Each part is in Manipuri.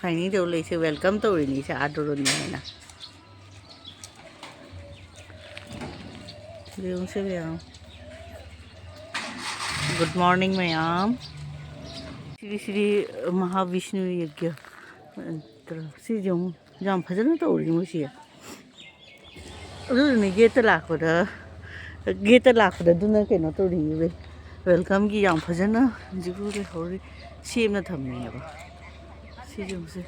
signing to like say welcome to rini sa adoro ni na yung se good morning mayam Sri Sri Mahavishnu Yagya si yung jam phajana to uri mo siya ni gate lakhoda duna ke no to ri welcome ki jam phajana jibu le hori same na thamne ba si yung se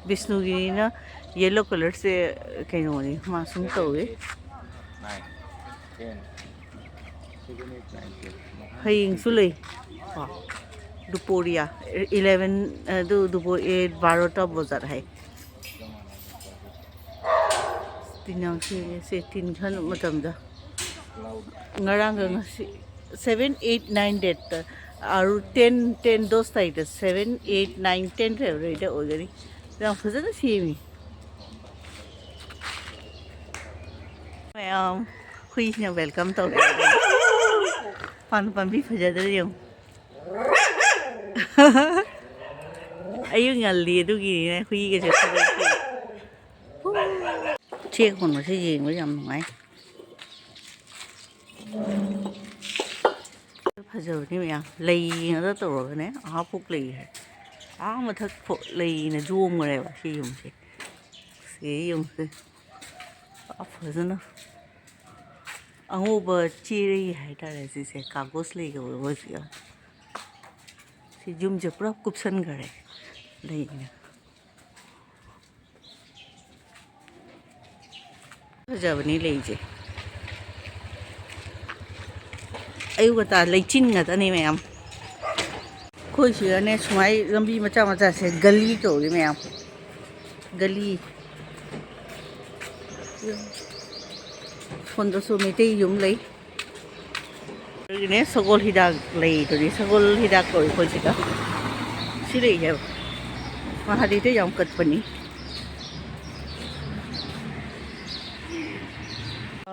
Vishnu gi na yellow color se kaino ni ma sum to we 9 10 7 8 9 10 haying sulai दुपोरिया 11 दुपो 8 12टा बजार है तीन से 3 खन मतमदा ngarang ngasi 7 8 9 date aru 10 10 dos side 7 8 9 10 February ogari ram fazana semi mayam hui na welcome to pan bi fajada yung ayun ngalli adugi ne hui ga che check hon ma se yeng ba yam ngai phajau ni mya lei na to ro ne a phuk lei a ma thak pho lei na zoom re ba si yung se a phajana angoba chiri hai ta re si se kagos lei ga ba si si zoom je pura kupsan gare lei na phajau ni lei je ayu ga ta lei chin ga ta ni mayam khoi si ne smai lambi macha se gali to ri mayam gali fondo so me te yung lei ne sagol hidak lei to ni sagol hidak ko khoi si ka si lei ya ma hadi te yang kat pani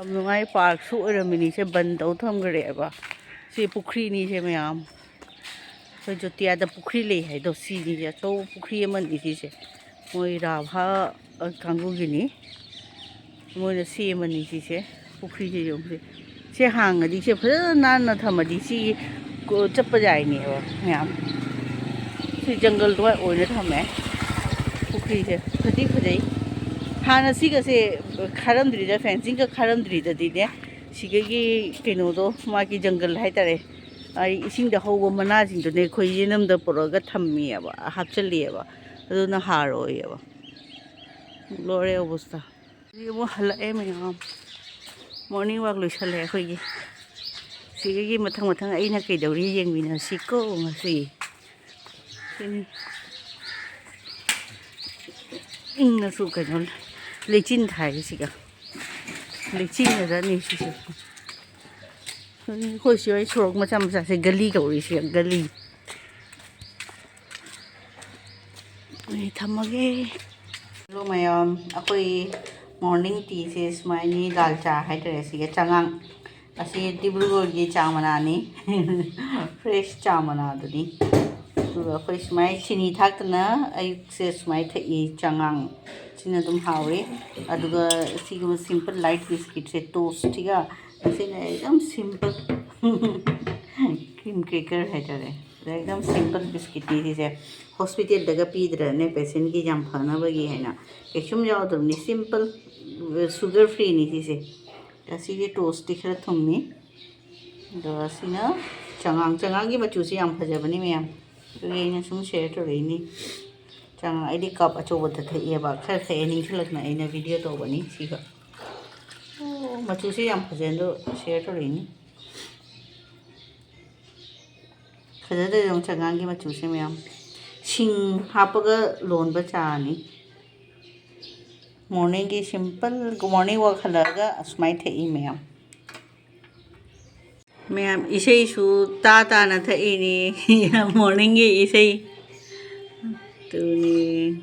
nungai park su ramini se ban tau tham gare ba si pukhri ni se mayam so jotia da pukhri le hai do si ni ya to pukhri man ni si se moi ra bha kangu gi ni moi na si man ni si se pukhri je yong se hang di se pha na na tham di si ko chap pa jai ni ba mayam si jungle to oi na tham me pukhri se phati phajai hana siga se kharamdri da fencing ka kharamdri da di ne sigagi keno do ma ki jungle hai tare ai ising da hobo mana jing do ne khoi yenam da poroga thammi aba hapchali aba adu na haro aba lore obusta yo hala e me morning walk lo chale khoi gi sigagi mathang ai na kai dauri yengminasi ko ngasi sini na su ka no lấy chín thái gì cả lấy chín là ra này gì khôi xíu chuột mà chăm sẽ gali cầu gì gali này thầm mà ghê lúc mà tôi morning tea sẽ smile ni dal cha hay thế gì cái changang asi Dibrugarh gi cha mana ni fresh cha mana đó đi rồi khôi smile chini thắc na ai sẽ smile thấy changang china tum haure aduga sigum simple light biscuit se toast tiga asina ekdam simple cream cracker hai tare ekdam simple biscuit ni se hospital daga pidra ne patient ki jam phana bagi hai na kechum jaw dum ni simple sugar free ni se asi ye toast tikhra thumni do asina changang gi machu se yam phajabani me to ye na sum share to re ni chang ai di cup acho bot the ye ba kha kha ni thilak na ina video to bani si ga ma chu si yam phajen do share to ri ni khaja de yong changang gi ma chu se myam sing hapaga lon ba cha ni morning gi simple good morning walk halaga asmai the I myam isei su ta na the ni morning gi isei tuni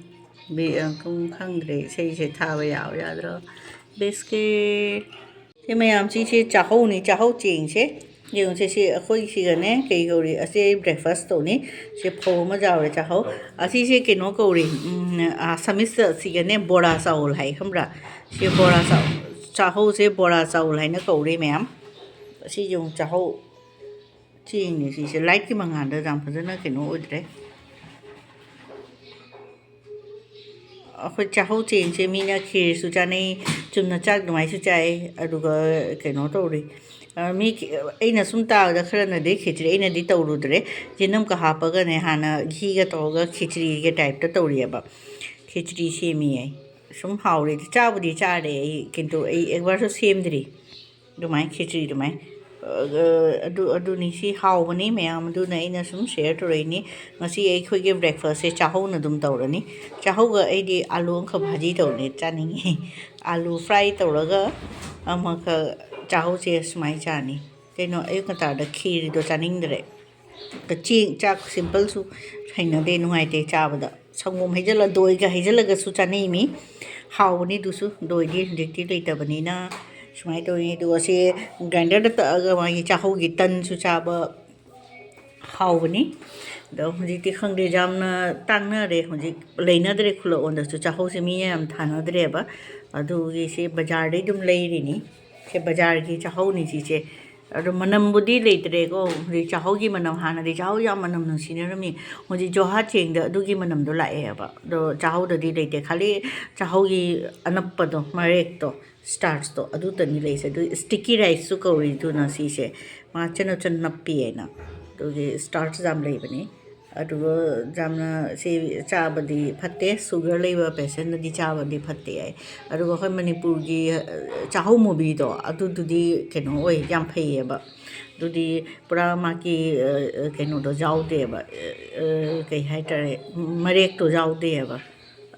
be không khang để xây sẽ thao vào ra đó biscuit thế mày làm chi chi chả hậu này chả hậu chỉnh chứ yung si ako'y si gane kay gori asi breakfast to ni si pho ma jaw re cha ho asi si kino gori samis si gane bora saul hai hamra si bora saul cha ho si bora saul hai na gori ma'am si yung cha ho chi ni si light ki mangan da jam phajana kino udre akhoi cha ho chen che mi na khir su cha nei chum na chak dmai su chai aduga kino to ri mi aina sum ta da khara na de khichri aina di to ru dre jinam ka ha pa ga ne hana ghi ga to ga khichri ge type ta to ri ba khichri se mi ai sum hau ri cha bu di cha de kintu ai ek bar so sem dri dmai khichri dmai adu ni si hau bani mayam du na ina sum share to ri ni ngasi ai khoi ge breakfast se cha ho na dum to ra ni cha ho ga ai di alu kha bhaji to ne cha ni alu fry to ra ga ama ka cha ho se smai cha ni ke no ai ka ta da khir do cha ning dre ka chi cha simple su thaina de nu ngai te cha ba da sangom hai jala doi ga hai jala ga su cha ni mi hau ni du su doi di dik ti le ta bani na smai to ni du se grinder da ta ga ma cha ho gi tan su cha ba hau bani do ji ti khang de jam na tang na re ji le na de khulo on da su cha ho se mi yam tha na de ba adu gi se bazar de dum le ri ni se bazar gi cha ho ni ji che adu manam budi le tre ko ji cha ho gi manam ha na de cha ho ya manam nang sin na mi ho ji jo ha cheng da adu gi manam do la e ba do cha ho da di le te khali cha ho gi anap pa do marek to starts to adu ta ni le se do sticky rice su ko ri tu na si se ma chen chen nap pi e na do ge starts jam le ba ni adu jam na se cha ba di phatte sugar le ba patient na di cha ba di phatte ai adu ko manipur gi cha ho mo bi do adu du di ke no oi yam phai e ba du di pura ma ki ke no do jaw de ba ke hai ta marek to jaw de ba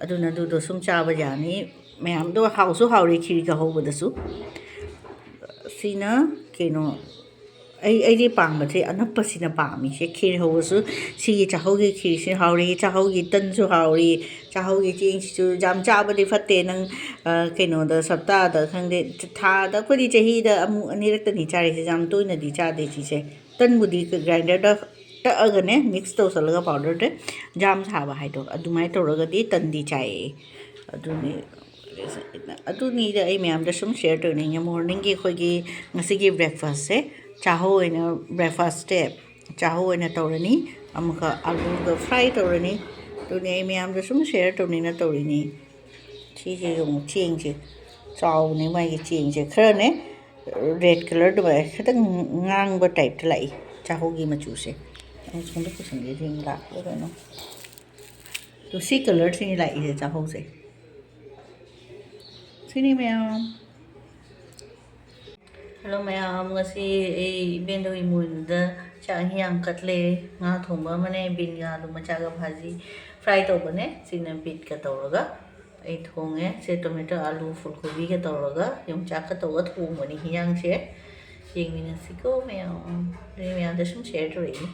adu na du do sum cha ba ja ni mayam do hau su hau ri khiri ka ho ba da su sina ke no ai di pang ba the anap si na pa mi se khir ho su si cha ho gi khir si hau ri cha ho gi tan su hau ri cha ho gi ching su jam cha ba di phatte nang ke no da sapta da khang de tha da ko di chahi da amu ani rak ta ni cha ri se jam to na di cha de chi se tan bu di grinder da ta aga ne mix to sal ga powder de jam tha ba hai to adu mai to ra ga di tan di chai adu ni adu ni da ai mayam da sum share to ni morning gi khoi gi ngasi gi breakfast se cha ho ina breakfast step cha ho ina to ra ni amka alu ga fry to ra ni to ni ai mayam da sum share to ni na to ri ni chi ji yung ching ji chao ni mai gi ching ji khra ne red color do ba khata ngang ba type lai cha ho gi ma chu se ang chung da ku sang gi ring la ko no to see color thing lai je cha ho se sini mayam hello mayam ngasi ei bendo imun da cha hiang katle nga thomba mane bin ga lu ma cha ga bhaji fry to bane sina bit ka to ga ei thonge se tomato alu full gobi ka to ga yong cha ka to ga thong mani hiang se yengminasi ko mayam re mayam da sum share to ri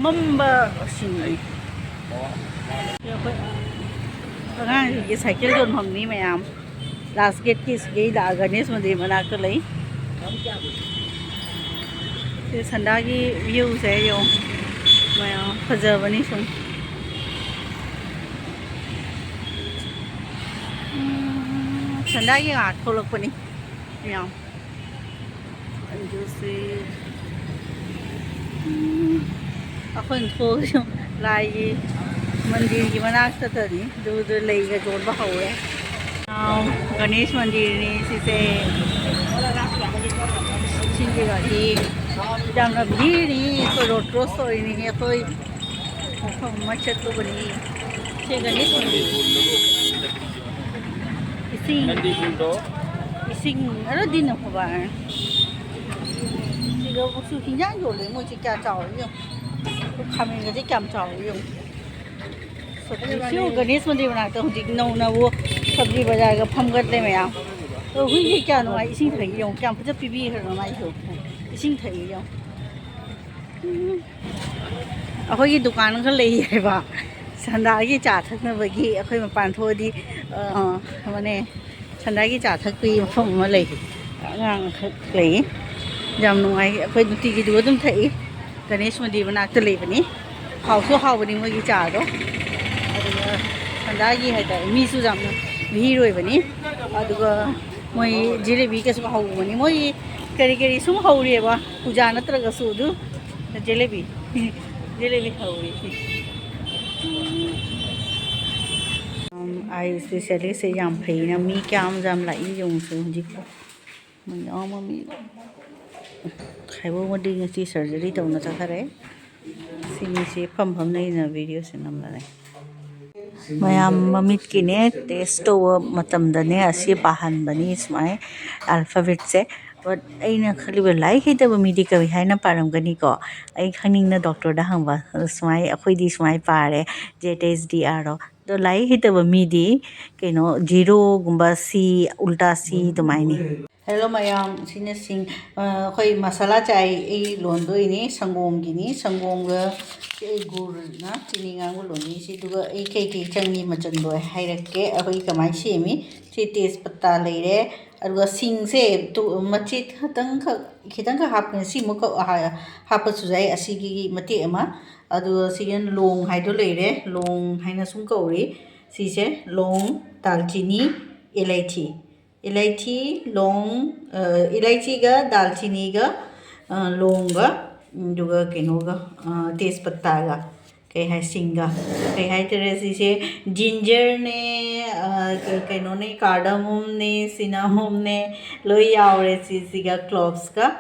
mamba sin ai ya ba ngang gi cycle don hom ni mayam last gate ki sgi da ganesh mandir manak to lai ये संडा की व्यूज है यो मैं फजबनी सुन संडा की आठ थोलक पनी यहाँ जैसे अपन थोल जो लाई मंदिर की मनाक तनी दूध ले के जोड़ बहाव है गणेश मंदिर ने सिसे चिंती गाड़ी जामना भीड़ नहीं कोई रोड क्रॉस हो रही नहीं है कोई मच्छर तो बनी से गणेश मंदिर इसी अरे दिन होगा 이거 무슨 그냥 요래 뭐지 짜짜오 요 카메라 지 깜짜오 요 सो गणेश मंदिर बनाते हो जी नौ ना वो सब्जी बाजार का फमगत ले मैं तो हुई क्या नो इसी थई यो क्या फजब पीबी है ना यो इसी थई यो अखोई दुकान का ले है बा संदा की चा थकनबगी अखोई मपान थोदी माने संदा की चा थकपी मफम मा ले ngang ले ꯌꯥꯝ ꯅꯨꯡꯉꯥꯏ ꯑꯩꯈꯣꯏ ꯅꯨꯡꯇꯤꯒꯤꯗꯨ ꯑꯗꯨꯝ ꯊꯛꯏ ꯒꯅꯦꯁ ꯃꯟꯗꯤꯔ ꯃꯅꯥꯛꯇ ꯂꯩꯕꯅꯤ ꯍꯥꯎꯁꯨ ꯍꯥꯎꯕꯅꯤ ꯃꯣꯏꯒꯤ ꯆꯥꯗꯣ ꯑꯗꯨꯒ ꯁꯟꯗꯥꯒꯤ ꯍꯥꯏꯇꯥꯔꯦ ꯃꯤꯁꯨ ꯌꯥꯝꯅ ꯚꯤꯔ ꯑꯣꯏꯕꯅꯤ ꯑꯗꯨꯒ ꯃꯣꯏ ꯖꯤꯂꯦꯕꯤꯒꯁꯨ ꯍꯧꯕꯅꯤ ꯃꯣꯏ ꯀꯔꯤ ꯀꯔꯤ ꯁꯨꯝ ꯍꯧꯔꯤꯑꯕ ꯄꯨꯖꯥ ꯅꯠꯇ꯭ꯔꯒꯁꯨ ꯑꯗꯨ ꯖꯤꯂꯦꯕꯤ ꯖꯤꯂꯦꯕꯤ ꯍꯧꯔꯤ ꯑꯥꯏ ꯏꯁꯄꯦꯁꯦꯂꯤꯁꯁꯦ ꯌꯥꯝ ꯐꯩꯅ ꯃꯤ ꯀꯌꯥꯝ ꯌꯥꯝ ꯂꯥꯛꯏ ꯌꯦꯡꯉꯨꯁꯨ ꯍꯧꯖꯤꯛꯄꯨ ꯃꯌꯥꯝ ꯑꯃ ꯃꯤ ꯈꯥꯏꯕꯧꯃꯗꯤ ꯉꯁꯤ ꯁꯔꯖꯔꯤ ꯇꯧꯅ ꯆꯠꯈꯔꯦ ꯁꯤꯅꯤꯁꯦ ꯐꯝꯅ ꯑꯩꯅ ꯚꯤꯗꯤꯑꯣꯁꯦ ꯅꯝꯕꯅꯦ ꯃꯌꯥꯝ ꯃꯃꯤꯠꯀꯤꯅꯦ ꯇꯦꯁ ꯇꯧꯕ ꯃꯇꯝꯗꯅꯦ ꯑꯁꯤ ꯄꯥꯍꯟꯕꯅꯤ ꯁꯨꯃꯥꯏ ꯑꯜꯐꯥꯕꯦꯠꯁꯦ ꯕꯠ ꯑꯩꯅ ꯈꯜꯂꯤꯕ ꯂꯥꯏꯔꯤꯛ ꯍꯩꯇꯕ ꯃꯤꯗꯤ ꯀꯔꯤ ꯍꯥꯏꯅ ꯄꯥꯔꯝꯒꯅꯤꯀꯣ ꯑꯩ ꯈꯪꯅꯤꯡꯅ ꯗꯣꯛꯇꯔꯗ ꯍꯪꯕ ꯁꯨꯃꯥꯏ ꯑꯩꯈꯣꯏꯗꯤ ꯁꯨꯃꯥꯏ ꯄꯥꯔꯦ ZHDRO ꯑꯗꯣ ꯂꯥꯏꯔꯤꯛ ꯍꯩꯇꯕ ꯃꯤꯗꯤ ꯀꯩꯅꯣ ꯖꯤꯔꯣꯒꯨꯝꯕ ꯁꯤ ꯎꯜꯇꯥ ꯁꯤ ꯑꯗꯨꯃꯥꯏꯅꯤ ꯍꯦꯜꯂꯣ ꯃꯌꯥꯝ ꯁꯤꯅ ꯑꯩꯈꯣꯏ ꯃꯁꯥꯂꯥ ꯆꯥꯏ ꯑꯩ ꯂꯣꯟꯗꯣꯏꯅꯤ ꯁꯪꯒꯣꯝꯒꯤꯅꯤ ꯁꯪꯒꯣꯝꯒ ꯑꯩ ꯒꯨꯔꯅ ꯆꯤꯅꯤ ꯉꯥꯡꯕ ꯂꯣꯟꯅꯤ ꯁꯤꯗꯨꯒ ꯑꯩ ꯀꯩꯀꯩ ꯆꯪꯉꯤ ꯃꯆꯜꯗꯣ ꯍꯥꯏꯔꯛꯀꯦ ꯑꯩꯈꯣꯏ ꯀꯃꯥꯏꯅ ꯁꯦꯝꯃꯤ ꯁꯤ ꯇꯦꯖꯄꯇꯥ ꯂꯩꯔꯦ ꯑꯗꯨꯒ ꯁꯤꯡꯁꯦ ꯃꯆꯦꯠ ꯈꯤꯇꯪꯈꯛ ꯍꯥꯞꯄꯅꯤ ꯁꯤꯃꯨꯛ ꯍꯥꯞꯄꯁꯨ ꯌꯥꯏ ꯑꯁꯤꯒꯤ ꯃꯇꯦꯛ ꯑꯃ ꯑꯗꯨꯒ ꯁꯤꯒꯤ ꯂꯣꯡ ꯍꯥꯏꯗꯣ ꯂꯩꯔꯦ ꯂꯣꯡ ꯍꯥꯏꯅ ꯁꯨꯝ ꯀꯧꯔꯤ ꯁꯤꯁꯦ ꯂꯣꯡ ꯗꯥꯜꯆꯤꯅꯤ ꯏꯂꯥꯏꯆꯤ इलायची लौंग इलायचीगा दालचीनीगा लौंगा दुगा केनोगा तेजपत्तागा कई है सिंगा कई है तरह से जिंजर ने केनो ने कार्डमम ने सिनामम ने लोई यावरे सिगा क्लोव्स का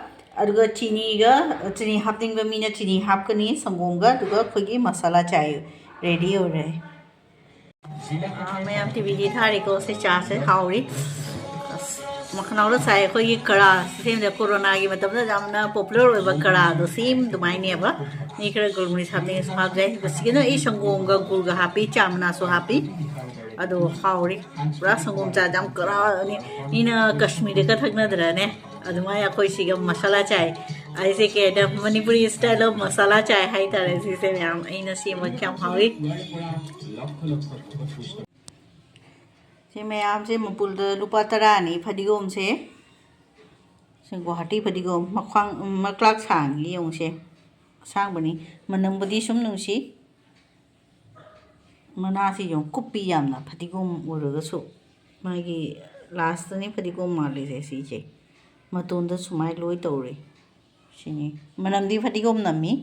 अदुगा चीनी हापनिंग मीना चीनी हापकनी संगोमगा दुगा खोगी मसाला चाय रेडी हो रहे मैं अब टीवी थारीको से चा से हाउरी मखनाउला साय अखोई कड़ा सेम कोरोना की मतलब जामना पॉपुलर ओइबा कड़ा दो सेम दुमाइनेबा नि खरा गुलमरि साबने साब जाय बसिगनो ए संगोमगा गुलगा हापी चामना सो हापी अदो हाउरी पूरा संगोम चा जाम कड़ा निना कश्मीरी का थगनदराने अदुमाय अखोई सिगा मसाला चाय ऐसे के मणिपुरी स्टाइल ऑफ मसाला चाय हाई तारे से मैम अइना सेम क्याम हाउरी मैम से मपुल लुपा तरानी फदिगोम से गुवाहाटी फदिगोम मक्लाक सांगी योंसे सांगबनी मनंबदी सुम नुसी मनासी यों कुप्पी यामना फदिगोम ओरगसु मागी लास्ट ने फदिगोम माले से सीजे मतोंदा सुमाय लोय तौरे सिनी मनंदी फदिगोम नमी